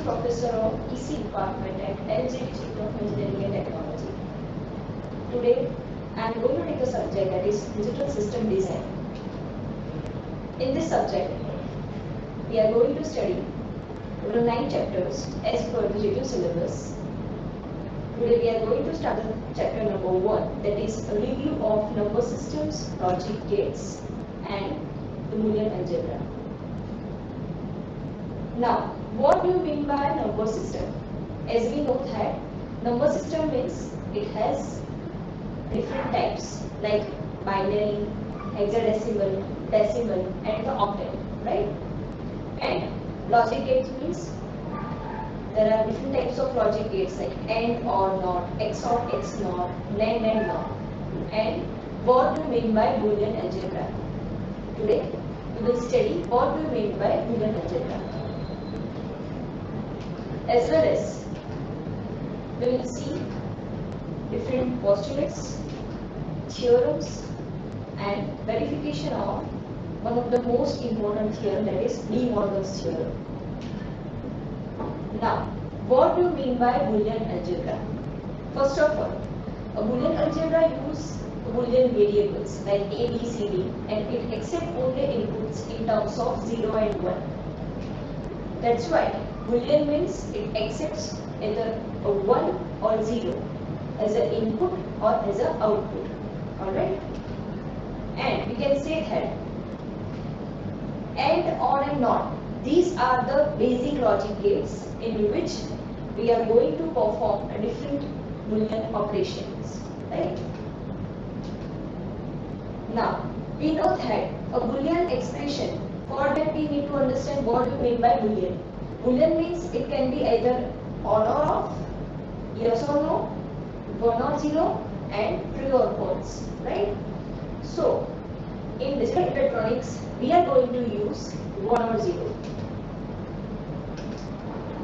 professor of EC department at Algebra Institute of Engineering and Technology. Today, I am going to take a subject that is digital system design. In this subject, we are going to study over 9 chapters as per the digital syllabus. Today, we are going to start the chapter number 1, that is a review of number systems, logic gates, and the Boolean algebra. Now, what do you mean by number system? As we know that number system means it has different types like binary, hexadecimal, decimal, and the octet, right? And logic gates means there are different types of logic gates like AND or NOT, XOR, XNOR, NAND and NOR. And what do you mean by Boolean algebra? Today we will study what do you mean by Boolean algebra. As well as we will see different postulates, theorems, and verification of one of the most important theorem, that is De Morgan's theorem. Now, what do you mean by Boolean algebra? First of all, a Boolean algebra uses Boolean variables like A, B, C, D, and it accepts only inputs in terms of 0 and 1. That's why Boolean means it accepts either a 1 or 0 as an input or as an output. Alright? And we can say that AND, OR, and NOT, these are the basic logic gates in which we are going to perform a different Boolean operations. Right? Now, we know that a Boolean expression, for that we need to understand what we mean by Boolean. Boolean means it can be either on or off, yes or no, 1 or 0, and true or false. Right? So, in digital electronics, we are going to use 1 or 0.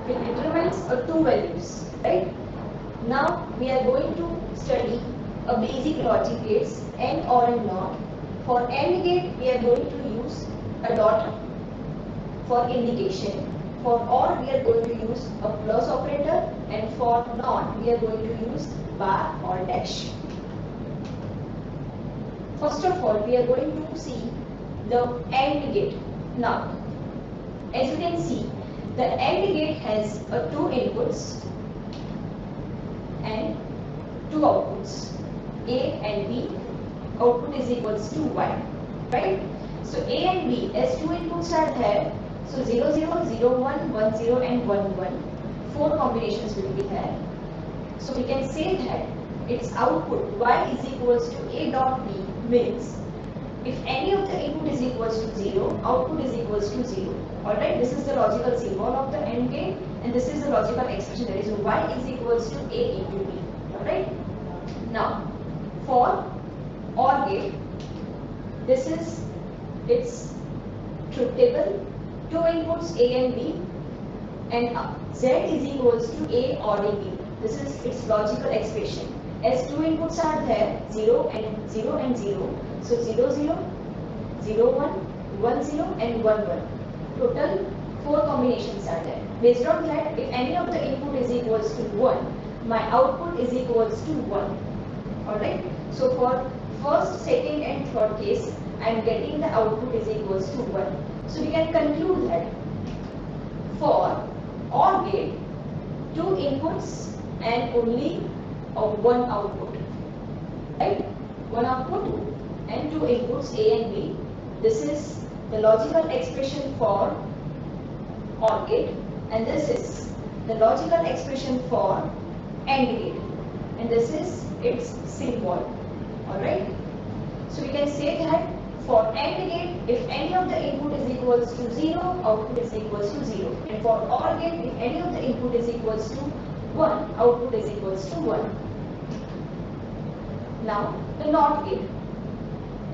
It determines two values, right? Now we are going to study a basic logic gates AND, OR, and NOT. For AND gate, we are going to use a dot for indication. For OR, we are going to use a plus operator, and for NOT, we are going to use bar or dash. First of all, we are going to see the AND gate. Now, as you can see, the AND gate has 2 inputs and 2 outputs, A and B. Output is equals to Y, right? So A and B, as 2 inputs are there, so 0, 0, 0, 1, 1, 0, and 1, 1. 4 combinations will be there. So we can say that its output Y is equals to A dot B means if any of the input is equals to 0, output is equals to 0. Alright, this is the logical symbol of the AND gate, and this is the logical expression, that is Y is equals to A into B. Alright. Now, for OR gate, this is its truth table. 2 inputs A and B, and Z is equals to A or B. This is its logical expression. As 2 inputs are there, 0 and 0 and 0. So 0, 0, 0, 1, 1, 0, and 1, 1. Total 4 combinations are there. Based on that, if any of the input is equals to 1, my output is equals to 1. Alright. So for first, second, and third case, I am getting the output is equals to 1. So we can conclude that for OR gate, 2 inputs and only 1 output. Right? 1 output and 2 inputs A and B. This is the logical expression for OR gate, and this is the logical expression for AND gate, and this is its symbol. Alright. So we can say that for AND gate, if any of the input is equals to 0, output is equals to 0. And for OR gate, if any of the input is equals to 1, output is equals to 1. Now, the NOT gate,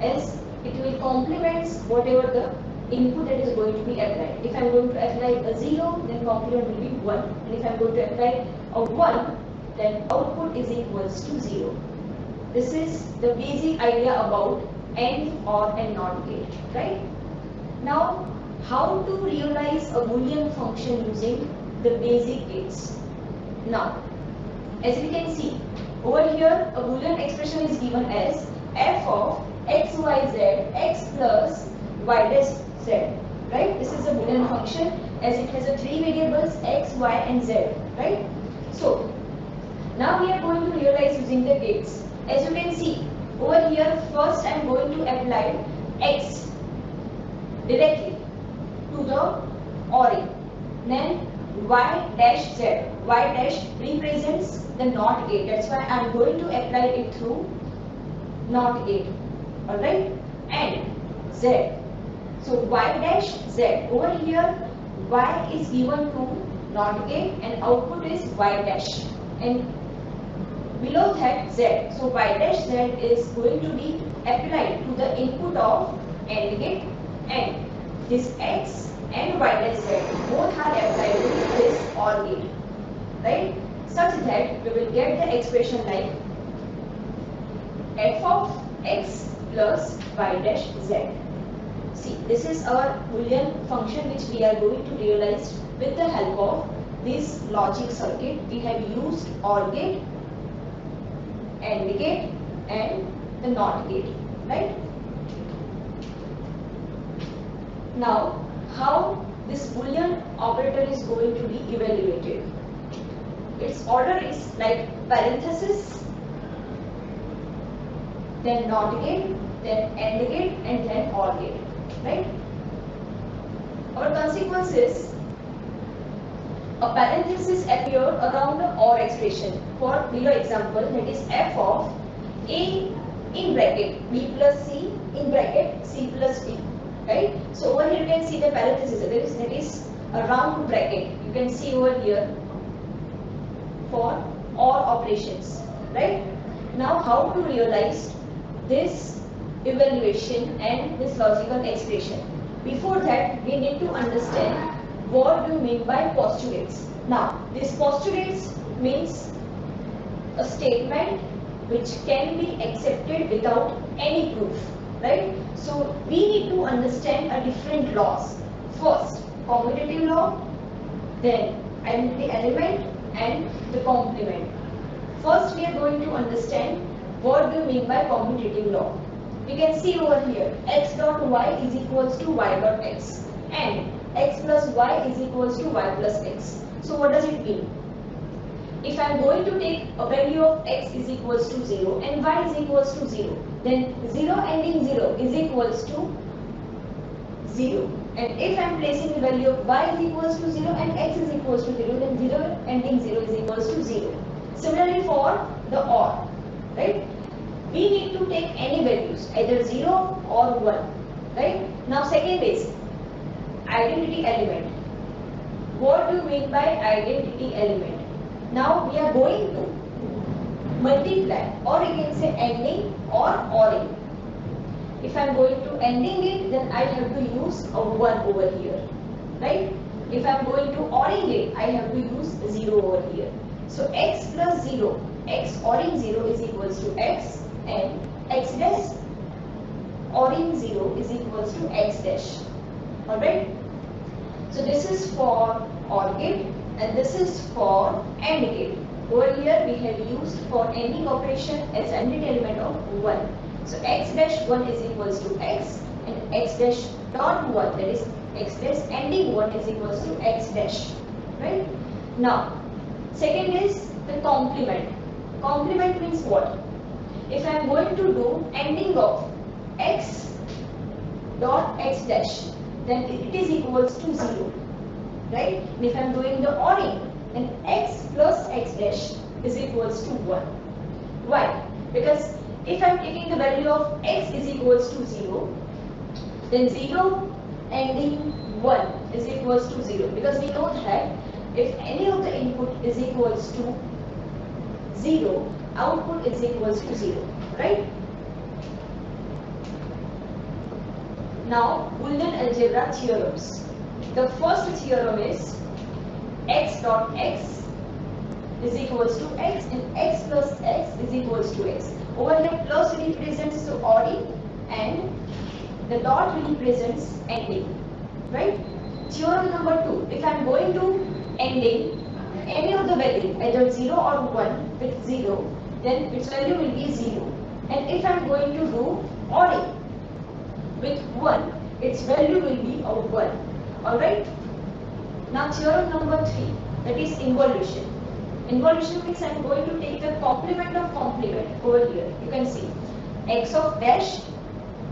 as it will complement whatever the input that is going to be applied. If I am going to apply a 0, then complement will be 1. And if I am going to apply a 1, then output is equals to 0. This is the basic idea about AND, OR, and NOT gate, right? Now, how to realize a Boolean function using the basic gates. Now, as we can see, over here a Boolean expression is given as f of x, y, z, x plus y dash z, right? This is a Boolean function as it has a 3 variables x, y and z, right? So, now we are going to realize using the gates. As you can see, over here first I am going to apply x directly to the OR, then y dash z. Y dash represents the NOT gate. That's why I am going to apply it through NOT gate. Alright? And z. So y dash z. Over here y is given to NOT gate and output is y dash. And below that z. So y dash z is going to be applied to the input of AND gate, and this x and y dash z both are applied to this OR gate, right? Such that we will get the expression like f of x plus y dash z. See, this is our Boolean function which we are going to realize with the help of this logic circuit. We have used OR gate, AND gate and the NOT gate, right? Now, how this Boolean operator is going to be evaluated? Its order is like parenthesis, then NOT gate, then AND gate and then OR gate, right? Our consequence is a parenthesis appeared around the OR expression. For below example, that is f of a in bracket b plus c in bracket c plus d, right? So over here you can see the parenthesis, that is a round bracket. You can see over here for OR operations, right? Now how to realize this evaluation and this logical expression? Before that, we need to understand what do you mean by postulates. Now, this postulates means a statement which can be accepted without any proof, right? So, we need to understand a different laws. First, commutative law, then identity element and the complement. First, we are going to understand what do you mean by commutative law. We can see over here x dot y is equals to y dot x and x plus y is equals to y plus x. So what does it mean? If I am going to take a value of x is equals to 0 and y is equals to 0, then 0 ending 0 is equals to 0. And if I am placing the value of y is equals to 0 and x is equals to 0, then 0 ending 0 is equals to 0. Similarly for the OR, right? We need to take any values, either 0 or 1, right? Now second is identity element. What do you mean by identity element? Now we are going to multiply, or you can say ending or ORing. If I am going to ending it, then I have to use a 1 over here, right? If I am going to ORing it, I have to use 0 over here. So x plus 0, x ORing 0 is equals to x, and x dash ORing 0 is equals to x dash. Alright? So this is for OR gate and this is for AND gate. Over here we have used for ending operation as identity element of 1. So x dash 1 is equals to x and x dash dot 1, that is x dash ending 1 is equals to x dash. Right? Now, second is the complement. Complement means what? If I am going to do ending of x dot x dash, then it is equals to 0, right? And if I am doing the ORing, then x plus x dash is equals to 1. Why? Because if I am taking the value of x is equals to 0, then 0 ending 1 is equals to 0, because we know that if any of the input is equals to 0, output is equals to 0, right? Now, Boolean algebra theorems. The first theorem is x dot x is equals to x and x plus x is equals to x. Over here plus represents the ORing and the dot represents ending, right? Theorem number 2. If I am going to ending any of the value, either 0 or 1 with 0, then its value will be 0. And if I am going to do OR with 1, its value will be a 1. Alright? Now theorem number 3, that is involution. Involution means I am going to take the complement of complement over here. You can see x of dash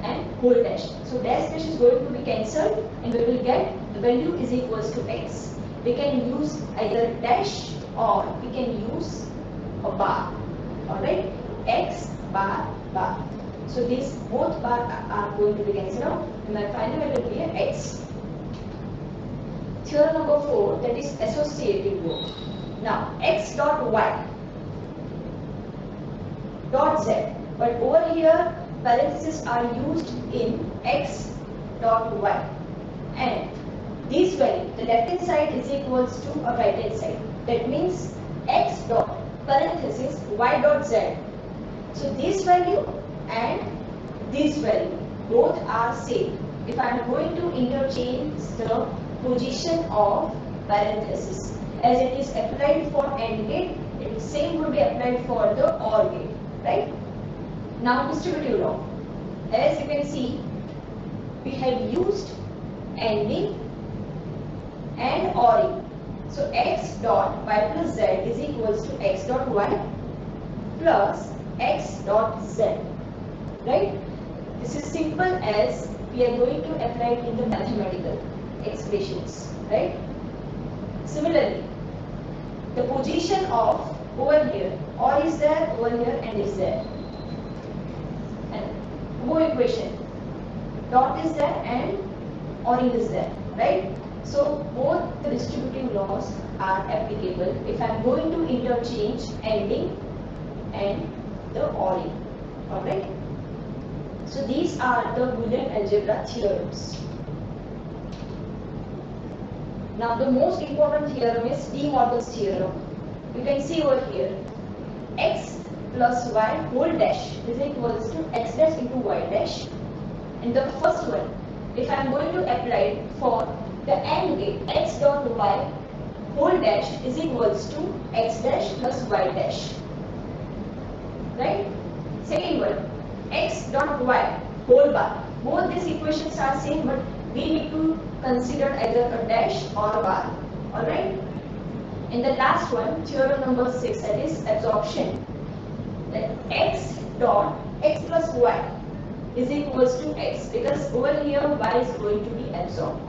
and whole dash. So dash dash is going to be cancelled and we will get the value is equals to x. We can use either dash or we can use a bar. Alright, x bar bar. So these both bar are going to be cancelled out and my final value will be x. Theorem number 4, that is associative row. Now x dot y dot z, but over here parentheses are used in x dot y, and this value, the left hand side is equals to a right hand side. That means x dot parenthesis y dot z. So this value and this value both are same. If I am going to interchange the position of parenthesis as it is applied for AND gate, it same would be applied for the OR gate, right? Now distributive law. As you can see, we have used ANDing and ORing. So x dot y plus z is equals to x dot y plus x dot z, right? This is simple as we are going to apply it in the mathematical expressions, right? Similarly, the position of over here, or is there, over here, and is there. And more equation, dot is there and ORing is there, right? So both the distributive laws are applicable if I am going to interchange ANDing and the ORing. Alright? So these are the Boolean algebra theorems. Now the most important theorem is De Morgan's theorem. You can see over here, x plus y whole dash is equals to x dash into y dash. And the first one, if I am going to apply it for the AND gate, x dot y whole dash is equals to x dash plus y dash. Right? Second one, x dot y whole bar. Both these equations are same, but we need to consider either a dash or a bar. Alright? And the last one, theorem number 6, that is absorption. That x dot x plus y is equals to x, because over here y is going to be absorbed.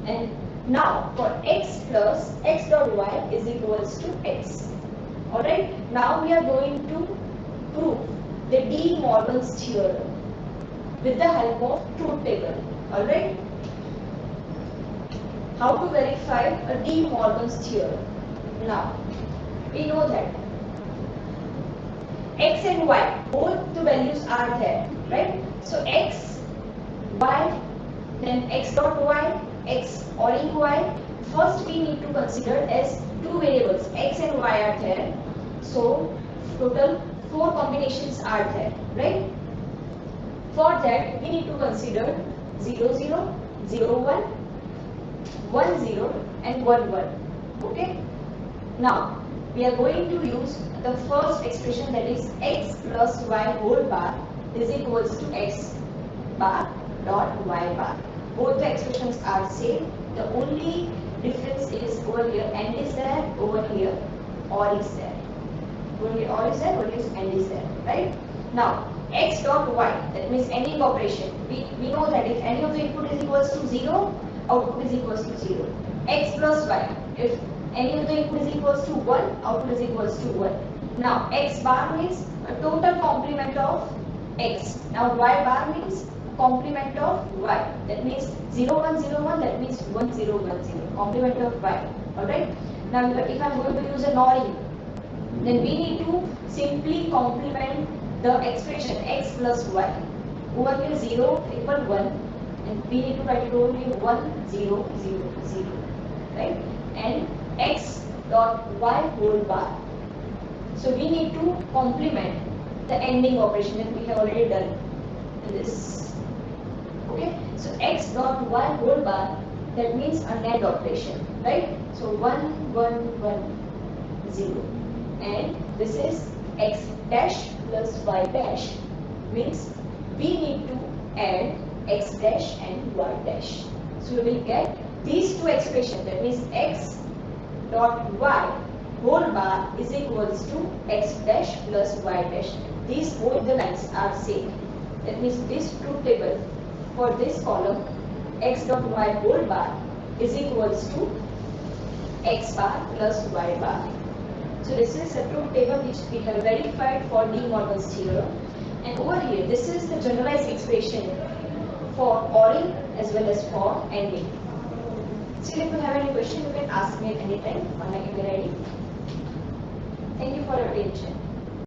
And now for x plus x dot y is equals to x. Alright? Now we are going to prove the De Morgan's theorem with the help of truth table. Alright? How to verify a De Morgan's theorem? Now, we know that x and y, both the values are there, right? So x, y, then x dot y, x ORing y. First we need to consider as two variables, x and y are there. So total 4 combinations are there, right? For that we need to consider 0, 0, 0, 1, 1, 0 and 1, 1. Okay? Now we are going to use the first expression, that is x plus y whole bar is equals to x bar dot y bar. Both the expressions are same. The only difference is over here and is there, over here or is there. Over here or is there, over here and is there, right? Now x dot y, that means ANDing operation. We know that if any of the input is equals to 0, output is equals to 0. X plus y, if any of the input is equals to 1, output is equals to 1. Now x bar means a total complement of x. Now y bar means complement of y. That means 0, 1, 0, 1, that means 1, 0, 1, 0. Complement of y. Alright? Now if I am going to use a ORing, then we need to simply complement the expression x plus y. Over here 0 equal 1, and we need to write it over here 1, 0, 0, 0. Right? And x dot y whole bar. So we need to complement the ANDing operation that we have already done in this. Okay? So x dot y whole bar that means a NAND operation, right? So 1, 1, 1, 0. And this is x dash plus y dash, means we need to add x dash and y dash. So we will get these two expressions, that means x dot y whole bar is equals to x dash plus y dash. These both the lines are same. That means this truth table for this column x dot y whole bar is equals to x bar plus y bar. So this is a truth table which we have verified for De Morgan's theorem. And over here, this is the generalized expression for ORing as well as for ANDing. Still, if you have any question, you can ask me at any time when I will be ready. Thank you for your attention.